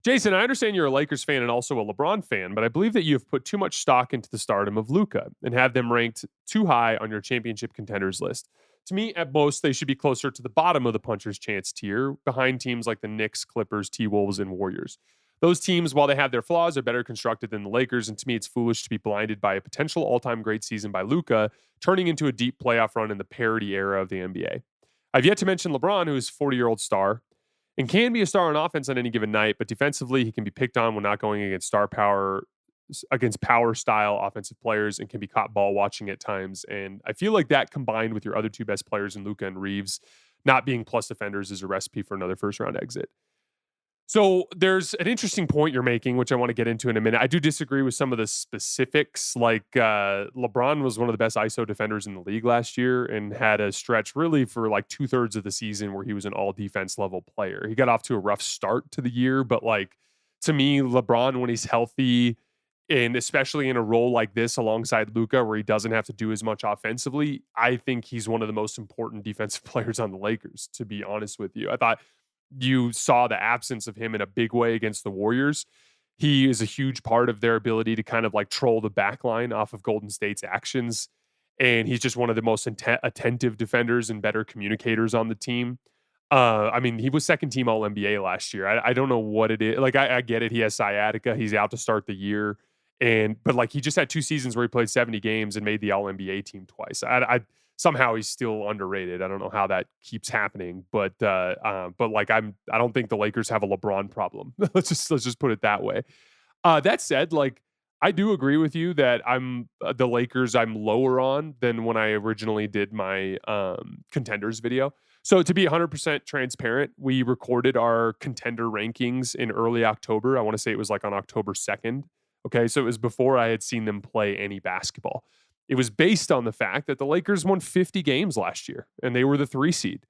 Jason, I understand you're a Lakers fan and also a LeBron fan, but I believe that you have put too much stock into the stardom of Luka and have them ranked too high on your championship contenders list. To me, at most, they should be closer to the bottom of the puncher's chance tier, behind teams like the Knicks, Clippers, T-Wolves, and Warriors. Those teams, while they have their flaws, are better constructed than the Lakers, and to me, it's foolish to be blinded by a potential all-time great season by Luka, turning into a deep playoff run in the parity era of the NBA. I've yet to mention LeBron, who is a 40-year-old star, and can be a star on offense on any given night, but defensively, he can be picked on when not going against against power style offensive players and can be caught ball watching at times. And I feel like that combined with your other two best players in Luka and Reeves not being plus defenders is a recipe for another first round exit. So there's an interesting point you're making, which I want to get into in a minute. I do disagree with some of the specifics. Like LeBron was one of the best ISO defenders in the league last year and had a stretch really for like 2/3 of the season where he was an all defense level player. He got off to a rough start to the year, but like to me, LeBron, when he's healthy and especially in a role like this alongside Luka, where he doesn't have to do as much offensively, I think he's one of the most important defensive players on the Lakers, to be honest with you. I thought you saw the absence of him in a big way against the Warriors. He is a huge part of their ability to kind of like troll the back line off of Golden State's actions. And he's just one of the most attentive defenders and better communicators on the team. I mean, he was second team All NBA last year. I don't know what it is. Like, I get it. He has sciatica. He's out to start the year. But like, he just had 2 seasons where he played 70 games and made the All NBA team twice. Somehow he's still underrated. I don't know how that keeps happening, but like I don't think the Lakers have a LeBron problem. let's just put it that way. That said, like I do agree with you that the Lakers I'm lower on than when I originally did my contenders video. So to be 100% transparent, we recorded our contender rankings in early October. I want to say it was like on October 2nd. Okay, so it was before I had seen them play any basketball. It was based on the fact that the Lakers won 50 games last year and they were the 3 seed.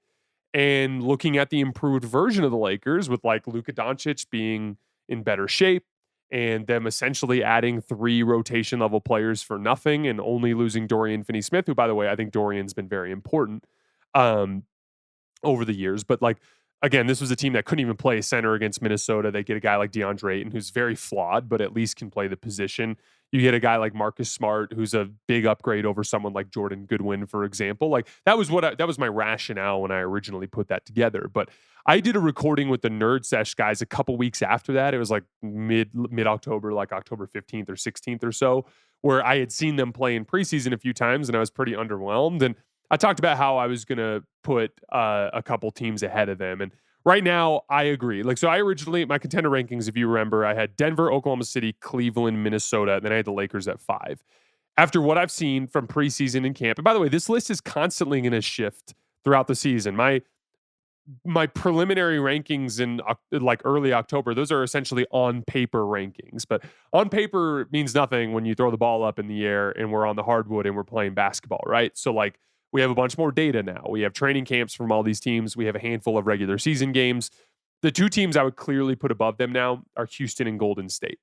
And looking at the improved version of the Lakers with like Luka Doncic being in better shape and them essentially adding 3 rotation level players for nothing and only losing Dorian Finney-Smith, who by the way, I think Dorian's been very important over the years. But like, again, this was a team that couldn't even play center against Minnesota. They get a guy like DeAndre Ayton, who's very flawed, but at least can play the position. You get a guy like Marcus Smart, who's a big upgrade over someone like Jordan Goodwin, for example. Like that was my rationale when I originally put that together. But I did a recording with the Nerd Sesh guys a couple weeks after that. It was like mid October, like October 15th or 16th or so, where I had seen them play in preseason a few times and I was pretty underwhelmed. And I talked about how I was going to put a couple teams ahead of them. And right now, I agree. Like, so I originally, my contender rankings, if you remember, I had Denver, Oklahoma City, Cleveland, Minnesota, and then I had the Lakers at 5. After what I've seen from preseason and camp, and by the way, this list is constantly going to shift throughout the season. My preliminary rankings in like early October, those are essentially on paper rankings. But on paper means nothing when you throw the ball up in the air and we're on the hardwood and we're playing basketball, right? So like, we have a bunch more data now. We have training camps from all these teams. We have a handful of regular season games. The 2 teams I would clearly put above them now are Houston and Golden State.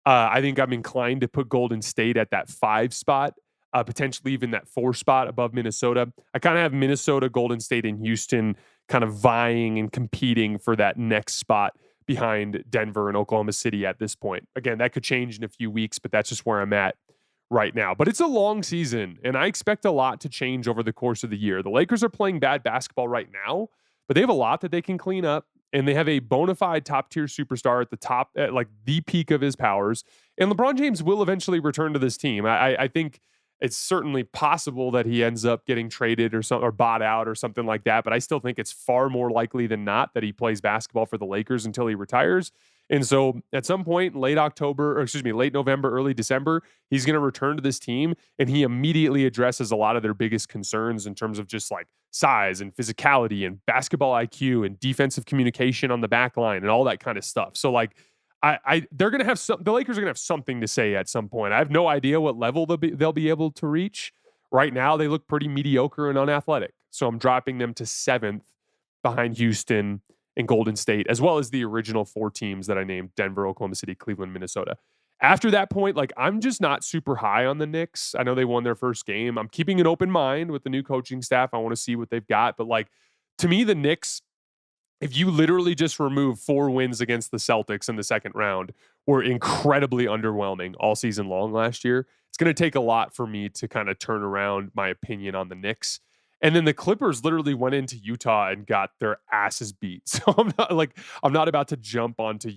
I think I'm inclined to put Golden State at that 5 spot, potentially even that 4 spot above Minnesota. I kind of have Minnesota, Golden State, and Houston kind of vying and competing for that next spot behind Denver and Oklahoma City at this point. Again, that could change in a few weeks, but that's just where I'm at right now. But it's a long season, and I expect a lot to change over the course of the year. The Lakers are playing bad basketball right now, but they have a lot that they can clean up, and they have a bona fide top-tier superstar at the top, at like the peak of his powers, and LeBron James will eventually return to this team. I think it's certainly possible that he ends up getting traded or bought out or something like that, but I still think it's far more likely than not that he plays basketball for the Lakers until he retires. And so at some point, late November, early December, he's going to return to this team and he immediately addresses a lot of their biggest concerns in terms of just like size and physicality and basketball IQ and defensive communication on the back line and all that kind of stuff. So like, they're going to have the Lakers are going to have something to say at some point. I have no idea what level they'll be able to reach. Right now, they look pretty mediocre and unathletic. So I'm dropping them to 7th behind Houston and Golden State, as well as the original 4 teams that I named: Denver, Oklahoma City, Cleveland, Minnesota. After that point, like I'm just not super high on the Knicks. I know they won their first game. I'm keeping an open mind with the new coaching staff. I want to see what they've got. But like, to me, the Knicks, if you literally just remove 4 wins against the Celtics in the second round, were incredibly underwhelming all season long last year. It's going to take a lot for me to kind of turn around my opinion on the Knicks. And then the Clippers literally went into Utah and got their asses beat. So I'm not about to jump onto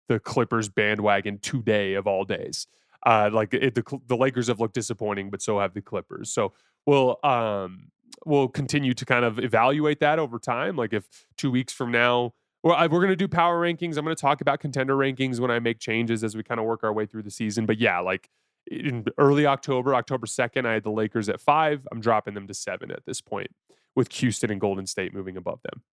the Clippers bandwagon today of all days. The Lakers have looked disappointing, but so have the Clippers. So we'll continue to kind of evaluate that over time. Like if 2 weeks from now, we're going to do power rankings. I'm going to talk about contender rankings when I make changes as we kind of work our way through the season. But yeah, like in early October, October 2nd, I had the Lakers at 5. I'm dropping them to 7 at this point with Houston and Golden State moving above them.